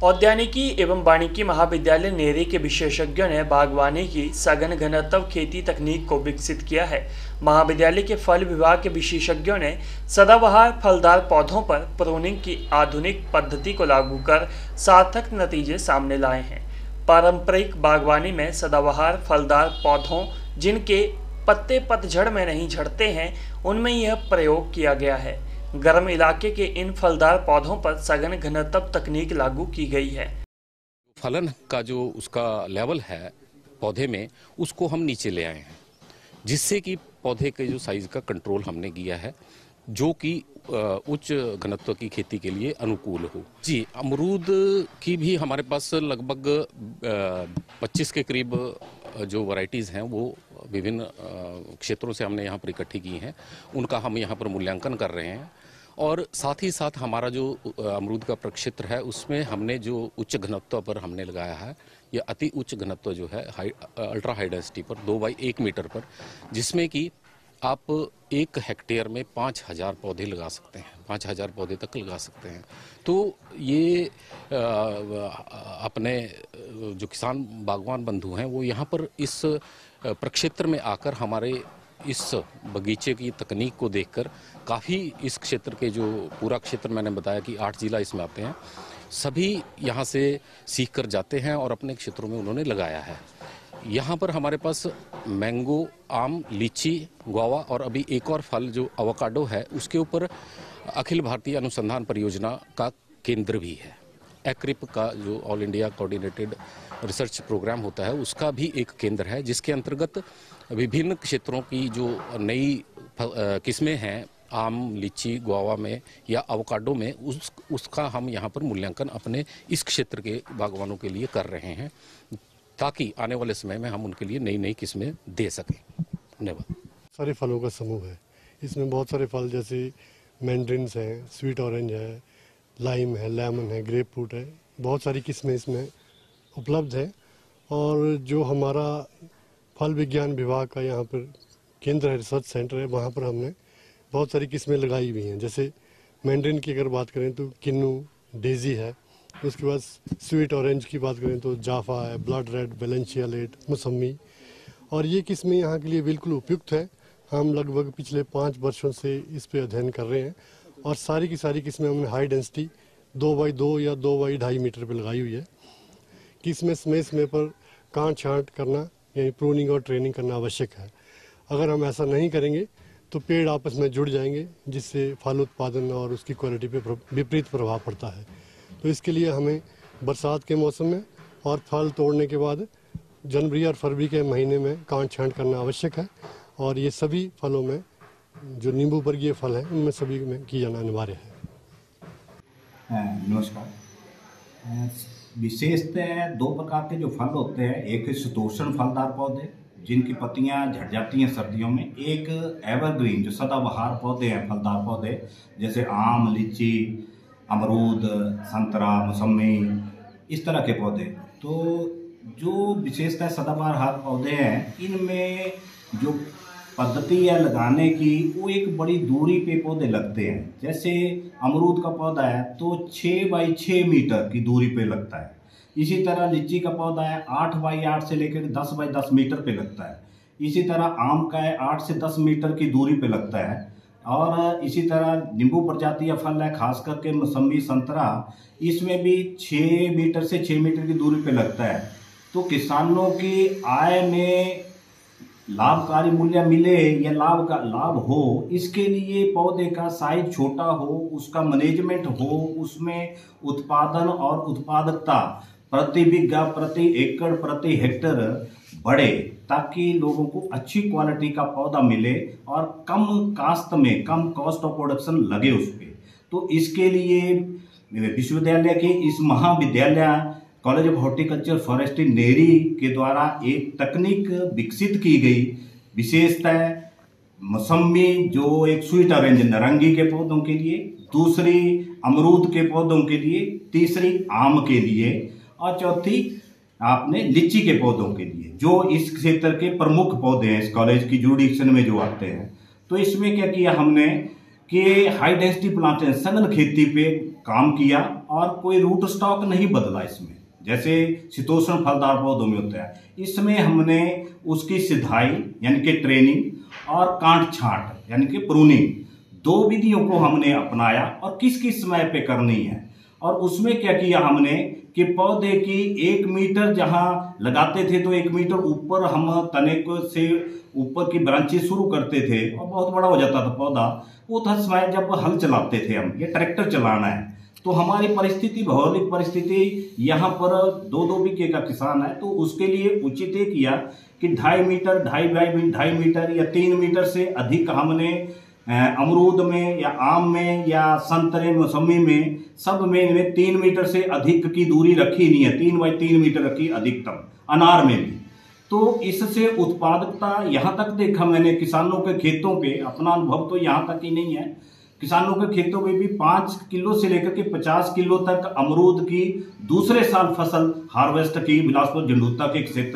औद्यानिकी एवं वानिकी महाविद्यालय नेरी के विशेषज्ञों ने बागवानी की सघन घनत्व खेती तकनीक को विकसित किया है। महाविद्यालय के फल विभाग के विशेषज्ञों ने सदाबहार फलदार पौधों पर प्रूनिंग की आधुनिक पद्धति को लागू कर सार्थक नतीजे सामने लाए हैं। पारंपरिक बागवानी में सदाबहार फलदार पौधों जिनके पत्ते पतझड़ में नहीं झड़ते हैं, उनमें यह प्रयोग किया गया है। गर्म इलाके के इन फलदार पौधों पर सघन घनत्व तकनीक लागू की गई है। फलन का जो उसका लेवल है पौधे में, उसको हम नीचे ले आए हैं, जिससे कि पौधे के जो साइज का कंट्रोल हमने किया है, जो कि उच्च घनत्व की खेती के लिए अनुकूल हो। जी, अमरूद की भी हमारे पास लगभग 25 के करीब जो वैरायटीज़ हैं वो विभिन्न क्षेत्रों से हमने यहाँ पर इकट्ठी की हैं। उनका हम यहाँ पर मूल्यांकन कर रहे हैं और साथ ही साथ हमारा जो अमरूद का प्रक्षेत्र है उसमें हमने जो उच्च घनत्व पर हमने लगाया है, यह अति उच्च घनत्व जो है अल्ट्रा हाई डेंसिटी पर 2x1 मीटर पर, जिसमें कि आप 1 हेक्टेयर में 5000 पौधे लगा सकते हैं, 5000 पौधे तक लगा सकते हैं। तो ये अपने जो किसान बागवान बंधु हैं वो यहाँ पर इस प्रक्षेत्र में आकर हमारे इस बगीचे की तकनीक को देखकर काफ़ी इस क्षेत्र के जो पूरा क्षेत्र मैंने बताया कि 8 जिला इसमें आते हैं, सभी यहाँ से सीख कर जाते हैं और अपने क्षेत्रों में उन्होंने लगाया है। यहाँ पर हमारे पास मैंगो, आम, लीची, गुआवा और अभी एक और फल जो एवोकाडो है, उसके ऊपर अखिल भारतीय अनुसंधान परियोजना का केंद्र भी है। एक्रिप का जो all India coordinated research program होता है, उसका भी एक केंद्र है, जिसके अंतर्गत विभिन्न क्षेत्रों की जो नई किस्में हैं आम, लीची, गुआवा में या एवोकाडो में, उसका हम यहाँ पर मूल्यांकन अपने इस क्षेत्र के बागवानों के लिए कर रहे हैं, ताकि आने वाले समय में हम उनके लिए नई नई किस्में दे सकें। धन्यवाद। सारे फलों का समूह है। इसमें बहुत सारे फल जैसे मैंड्रिन्स हैं, स्वीट ऑरेंज है, लाइम है, लेमन है, ग्रेप फ्रूट है, बहुत सारी किस्में इसमें उपलब्ध हैं। और जो हमारा फल विज्ञान विभाग का यहाँ पर केंद्र है, रिसर्च सेंटर है, वहाँ पर हमने बहुत सारी किस्में लगाई हुई हैं। जैसे मैंड्रिन की अगर बात करें तो किन्नू, डेजी है। उसके बाद स्वीट ऑरेंज की बात करें तो जाफा है, ब्लड रेड, वेलेंशिया लेट, मौसमी। और ये किस्में यहाँ के लिए बिल्कुल उपयुक्त है। हम लगभग पिछले 5 वर्षों से इस पे अध्ययन कर रहे हैं और सारी की सारी किस्में हमने हाई डेंसिटी 2x2 या 2x2.5 मीटर पर लगाई हुई है। किस्में समय पर काट छांट करना यानी प्रूनिंग और ट्रेनिंग करना आवश्यक है। अगर हम ऐसा नहीं करेंगे तो पेड़ आपस में जुड़ जाएंगे, जिससे फल उत्पादन और उसकी क्वालिटी पे विपरीत प्रभाव पड़ता है। तो इसके लिए हमें बरसात के मौसम में और फल तोड़ने के बाद जनवरी और फरवरी के महीने में काट छांट करना आवश्यक है। और ये सभी फलों में जो नींबू वर्गीय फल हैं उनमें सभी में की जाना अनिवार्य है। नमस्कार। विशेषतः 2 प्रकार के जो फल होते हैं, एक शीतोष्ण फलदार पौधे जिनकी पत्तियां झड़ जाती हैं सर्दियों में, एक एवरग्रीन जो सदाबहार पौधे हैं, फलदार पौधे जैसे आम, लीची, अमरूद, संतरा, मौसमी, इस तरह के पौधे। तो जो विशेषतः सदाबहार पौधे हैं, इनमें जो पद्धति है लगाने की, वो एक बड़ी दूरी पे पौधे लगते हैं। जैसे अमरूद का पौधा है तो 6x6 मीटर की दूरी पे लगता है। इसी तरह लीची का पौधा है 8x8 से लेकर 10x10 मीटर पे लगता है। इसी तरह आम का है 8 से 10 मीटर की दूरी पे लगता है। और इसी तरह नींबू प्रजाति या फल है, खास करके मौसमी, संतरा, इसमें भी 6 मीटर से 6 मीटर की दूरी पे लगता है। तो किसानों की आय में लाभकारी मूल्य मिले या लाभ हो, इसके लिए पौधे का साइज छोटा हो, उसका मैनेजमेंट हो, उसमें उत्पादन और उत्पादकता प्रति बीघा, प्रति एकड़, प्रति हेक्टेयर बढ़े, ताकि लोगों को अच्छी क्वालिटी का पौधा मिले और कम कास्ट में, कम कॉस्ट ऑफ प्रोडक्शन लगे उस पर। तो इसके लिए विश्वविद्यालय के इस महाविद्यालय कॉलेज ऑफ हॉर्टिकल्चर फॉरेस्ट्री नेरी के द्वारा एक तकनीक विकसित की गई। विशेषतः मौसमी जो एक स्वीट ऑरेंज नारंगी के पौधों के लिए, दूसरी अमरूद के पौधों के लिए, तीसरी आम के लिए और चौथी आपने लीची के पौधों के लिए, जो इस क्षेत्र के प्रमुख पौधे हैं इस कॉलेज की जुरिडिक्शन में जो आते हैं। तो इसमें क्या किया हमने, कि हाई डेंसिटी प्लांटेशन सघन खेती पे काम किया और कोई रूट स्टॉक नहीं बदला इसमें, जैसे शीतोष्ण फलदार पौधों में होता है। इसमें हमने उसकी सिधाई यानी कि ट्रेनिंग और कांट छांट यानी कि प्रूनिंग, दो विधियों को हमने अपनाया और किस किस समय पे करनी है। और उसमें क्या किया हमने कि पौधे की 1 मीटर जहां लगाते थे तो 1 मीटर ऊपर हम तने को से ऊपर की ब्रांचेस शुरू करते थे और बहुत बड़ा हो जाता था पौधा। वो था समय जब हल चलाते थे हम, ये ट्रैक्टर चलाना है, तो हमारी परिस्थिति, भौगोलिक परिस्थिति यहाँ पर 2-2 बीघे का किसान है, तो उसके लिए उचित ये किया कि 2.5 मीटर, 2.5 मीटर या 3 मीटर से अधिक हमने अमरूद में या आम में या संतरे मौसमी में सब में 3 मीटर से अधिक की दूरी रखी नहीं है, 3 बाई 3 मीटर रखी अधिकतम, अनार में भी। तो इससे उत्पादकता यहाँ तक देखा मैंने किसानों के खेतों पे, अपना अनुभव तो यहाँ तक ही नहीं है, किसानों के खेतों में भी 5 किलो से लेकर के 50 किलो तक अमरूद की दूसरे साल फसल हार्वेस्ट की बिलासपुर झंडूता के क्षेत्र